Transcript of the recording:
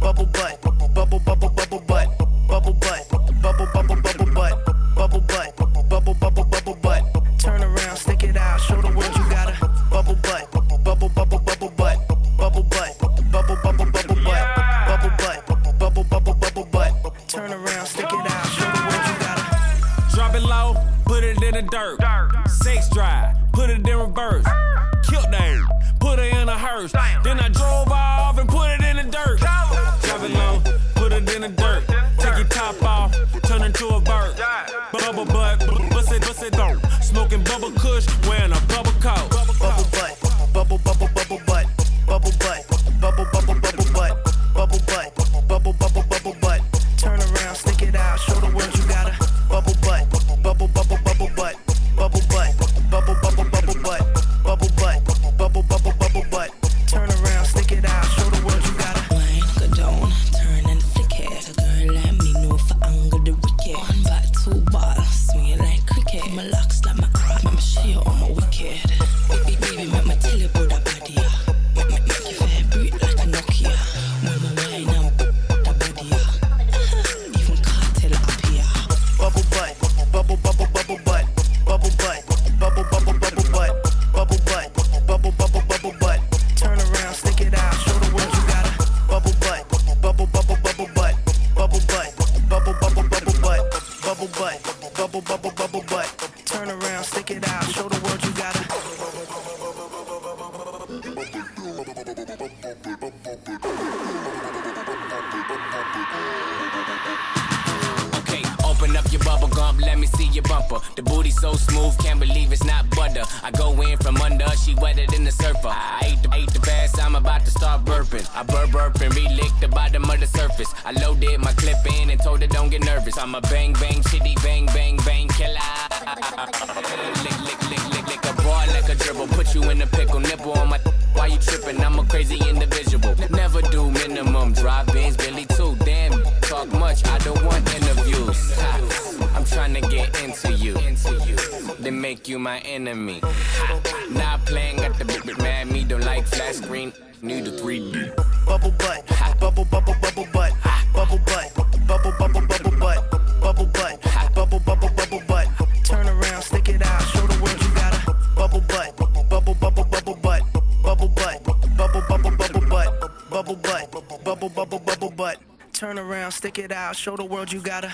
Bubble butt, bubble bubble bubble butt, bubble butt, bubble bubble bubble butt, bubble butt, bubble bubble bubble butt. Turn around, stick it out, show the world you got a bubble butt, bubble bubble bubble butt, bubble butt, bubble bubble bubble butt, bubble butt, bubble bubble bubble butt. Turn around, stick it out, show the world you got a. Drop it low, put it in the dirt. Sex drive, put it in reverse. Killed that, put it in a hearse. Then I drove off and put it in the dirt. Drop it low, put it in the dirt. Take your top off, turn into a bird. Bubble butt, bust it down. Smoking bubble kush, wearing a bubble coat. Bubble butt, bubble bubble bubble butt, bubble butt, bubble bubble bubble butt, bubble butt, bubble bubble bubble butt. Turn around, stick it out, show the world you got a bubble butt, bubble bubble bubble butt, bubble butt, bubble bubble bubble butt, bubble butt, bubble bubble bubble butt. Turn around, stick it out, show the world you got a. Wine, go down, turn and flick it. A girl let me know for anger the wicked. One bat, two ball, swing it like cricket. My locks like my crop, I'ma show you all my wicked. Baby, baby, make my tell you about that body, yeah. Make you vibrate like a Nokia. When my wine and that body, yeah. Even cartel up here. Bubble butt, bubble bubble bubble butt, bubble butt, bubble bubble bubble butt, bubble butt, bubble bubble bubble butt. Turn around, stick it out, show the world you got a bubble butt, bubble bubble bubble butt, bubble butt, bubble bubble bubble butt, bubble butt, bubble bubble bubble butt. Turn around, stick it out, show the world you got a. Okay, open up your bubble gum, let me see your bumper. The booty so smooth, can't believe it's not butter. I go in from under, she wetter than the surfer. I ate the bass, I'm about to start burping. I burp and re-lick the bottom of the surface. I loaded my clip in and told her don't get nervous. I'm a bang bang shitty bang bang bang killer. Lick a ball like a dribble. Put you in a pickle, nipple on my. Why you tripping? I'm a crazy individual. Never do minimum drive-ins, Billy too. Damn, talk much. I don't want interviews. I'm trying to get into you, then make you my enemy. Not playing, got the big mad. Me don't like flat screen. Need a 3D. Bubble butt, bubble bubble bubble butt, bubble butt, bubble bubble bubble butt, bubble butt, bubble bubble bubble butt. Turn around, stick it out, show the world you got a bubble butt, bubble bubble bubble butt, bubble butt, bubble bubble bubble butt, bubble butt, bubble bubble bubble butt. Turn around, stick it out, show the world you got a.